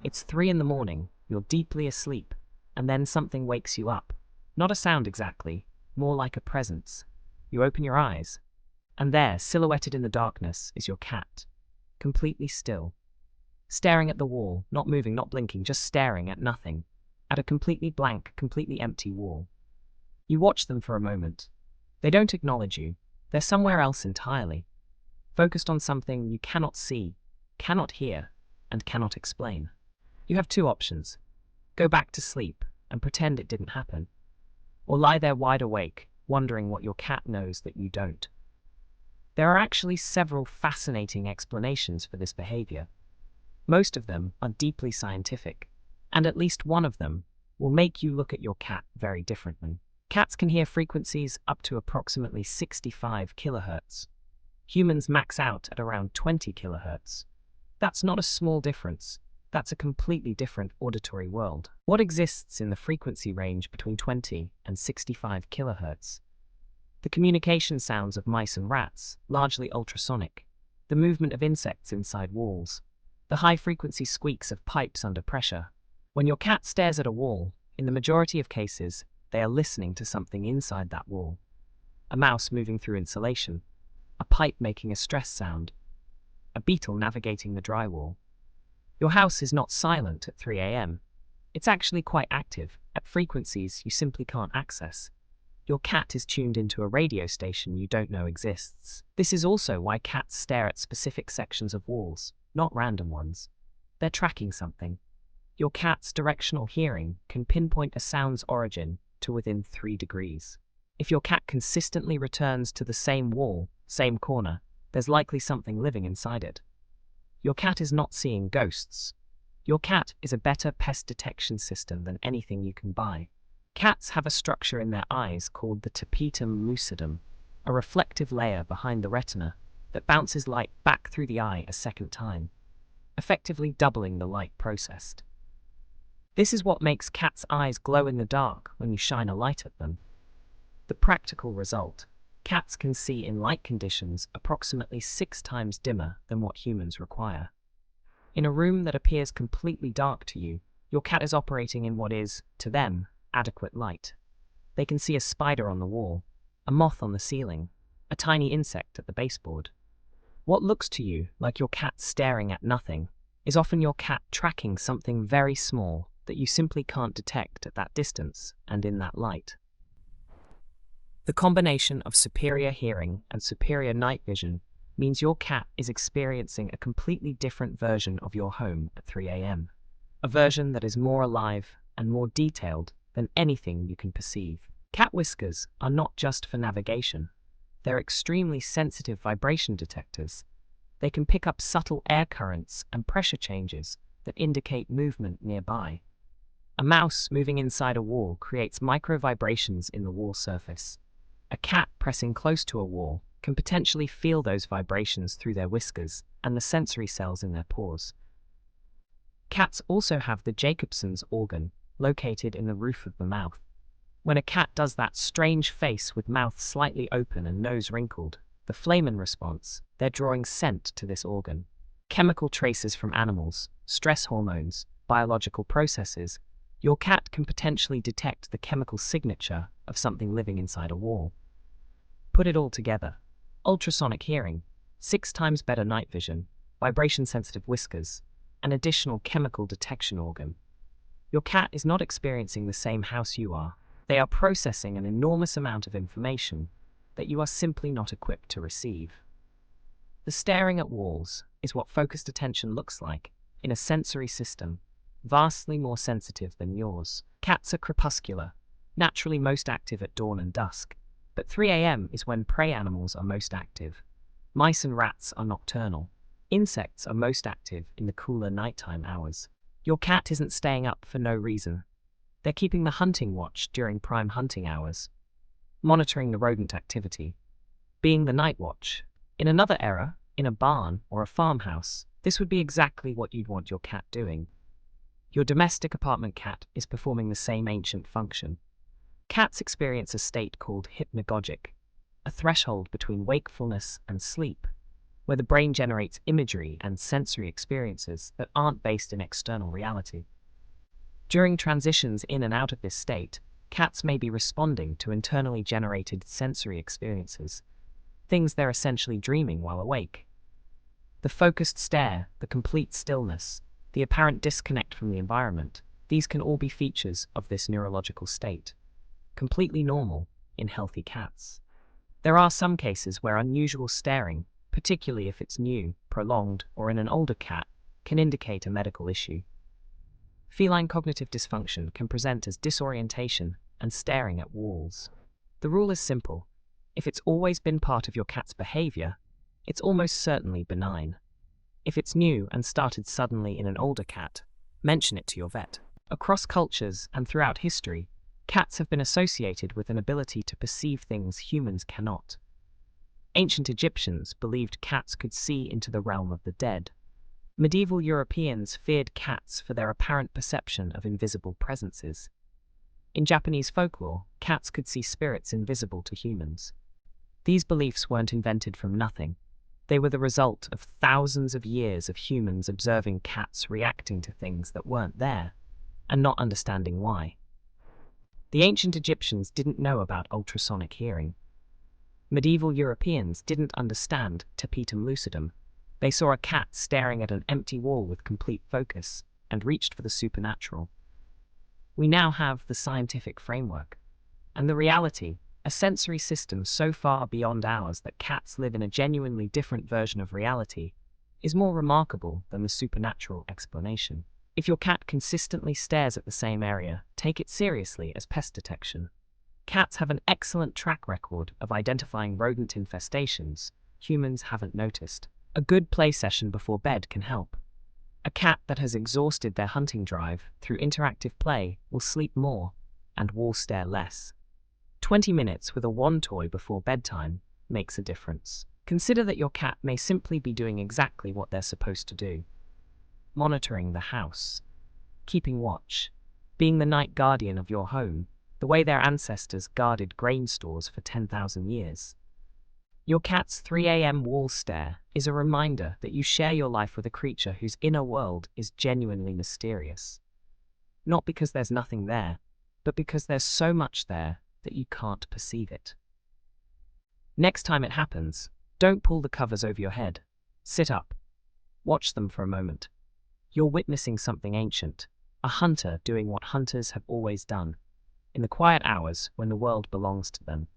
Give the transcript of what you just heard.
It's 3 in the morning, you're deeply asleep, and then something wakes you up. Not a sound exactly, more like a presence. You open your eyes, and there, silhouetted in the darkness, is your cat, completely still, staring at the wall, not moving, not blinking, just staring at nothing, at a completely blank, completely empty wall. You watch them for a moment. They don't acknowledge you. They're somewhere else entirely, focused on something you cannot see, cannot hear, and cannot explain. You have two options. Go back to sleep and pretend it didn't happen, or lie there wide awake, wondering what your cat knows that you don't. There are actually several fascinating explanations for this behavior. Most of them are deeply scientific, and at least one of them will make you look at your cat very differently. Cats can hear frequencies up to approximately 65 kilohertz. Humans max out at around 20 kilohertz. That's not a small difference. That's a completely different auditory world. What exists in the frequency range between 20 and 65 kilohertz? The communication sounds of mice and rats, largely ultrasonic. The movement of insects inside walls. The high-frequency squeaks of pipes under pressure. When your cat stares at a wall, in the majority of cases, they are listening to something inside that wall. A mouse moving through insulation. A pipe making a stress sound. A beetle navigating the drywall. Your house is not silent at 3 a.m. It's actually quite active, at frequencies you simply can't access. Your cat is tuned into a radio station you don't know exists. This is also why cats stare at specific sections of walls, not random ones. They're tracking something. Your cat's directional hearing can pinpoint a sound's origin to within 3 degrees. If your cat consistently returns to the same wall, same corner, there's likely something living inside it. Your cat is not seeing ghosts. Your cat is a better pest detection system than anything you can buy. Cats have a structure in their eyes called the tapetum lucidum, a reflective layer behind the retina that bounces light back through the eye a second time, effectively doubling the light processed. This is what makes cats' eyes glow in the dark when you shine a light at them. The practical result: cats can see in light conditions approximately 6 times dimmer than what humans require. In a room that appears completely dark to you, your cat is operating in what is, to them, adequate light. They can see a spider on the wall, a moth on the ceiling, a tiny insect at the baseboard. What looks to you like your cat staring at nothing is often your cat tracking something very small that you simply can't detect at that distance and in that light. The combination of superior hearing and superior night vision means your cat is experiencing a completely different version of your home at 3 a.m. A version that is more alive and more detailed than anything you can perceive. Cat whiskers are not just for navigation. They're extremely sensitive vibration detectors. They can pick up subtle air currents and pressure changes that indicate movement nearby. A mouse moving inside a wall creates micro-vibrations in the wall surface. A cat pressing close to a wall can potentially feel those vibrations through their whiskers and the sensory cells in their paws. Cats also have the Jacobson's organ, located in the roof of the mouth. When a cat does that strange face with mouth slightly open and nose wrinkled, the Flamen response, they're drawing scent to this organ. Chemical traces from animals, stress hormones, biological processes. Your cat can potentially detect the chemical signature of something living inside a wall. Put it all together: ultrasonic hearing, 6 times better night vision, vibration-sensitive whiskers, an additional chemical detection organ. Your cat is not experiencing the same house you are. They are processing an enormous amount of information that you are simply not equipped to receive. The staring at walls is what focused attention looks like in a sensory system vastly more sensitive than yours. Cats are crepuscular, naturally most active at dawn and dusk, but 3 a.m. is when prey animals are most active. Mice and rats are nocturnal. Insects are most active in the cooler nighttime hours. Your cat isn't staying up for no reason. They're keeping the hunting watch during prime hunting hours, monitoring the rodent activity, being the night watch. In another era, in a barn or a farmhouse, this would be exactly what you'd want your cat doing. Your domestic apartment cat is performing the same ancient function. Cats experience a state called hypnagogic, a threshold between wakefulness and sleep. where the brain generates imagery and sensory experiences that aren't based in external reality. During transitions in and out of this state, cats may be responding to internally generated sensory experiences, things they're essentially dreaming while awake. The focused stare, the complete stillness, the apparent disconnect from the environment, these can all be features of this neurological state, completely normal in healthy cats. There are some cases where unusual staring, particularly if it's new, prolonged, or in an older cat, can indicate a medical issue. Feline cognitive dysfunction can present as disorientation and staring at walls. The rule is simple. If it's always been part of your cat's behavior, it's almost certainly benign. If it's new and started suddenly in an older cat, mention it to your vet. Across cultures and throughout history, cats have been associated with an ability to perceive things humans cannot. Ancient Egyptians believed cats could see into the realm of the dead. Medieval Europeans feared cats for their apparent perception of invisible presences. In Japanese folklore, cats could see spirits invisible to humans. These beliefs weren't invented from nothing. They were the result of thousands of years of humans observing cats reacting to things that weren't there, and not understanding why. The ancient Egyptians didn't know about ultrasonic hearing. Medieval Europeans didn't understand tapetum lucidum. They saw a cat staring at an empty wall with complete focus, and reached for the supernatural. We now have the scientific framework, and the reality, a sensory system so far beyond ours that cats live in a genuinely different version of reality, is more remarkable than the supernatural explanation. If your cat consistently stares at the same area, take it seriously as pest detection. Cats have an excellent track record of identifying rodent infestations humans haven't noticed. A good play session before bed can help. A cat that has exhausted their hunting drive through interactive play will sleep more and wall stare less. 20 minutes with a wand toy before bedtime makes a difference. Consider that your cat may simply be doing exactly what they're supposed to do. Monitoring the house, keeping watch, being the night guardian of your home, the way their ancestors guarded grain stores for 10,000 years. Your cat's 3 a.m. wall stare is a reminder that you share your life with a creature whose inner world is genuinely mysterious. Not because there's nothing there, but because there's so much there that you can't perceive it. Next time it happens, don't pull the covers over your head. Sit up. Watch them for a moment. You're witnessing something ancient, a hunter doing what hunters have always done, in the quiet hours when the world belongs to them.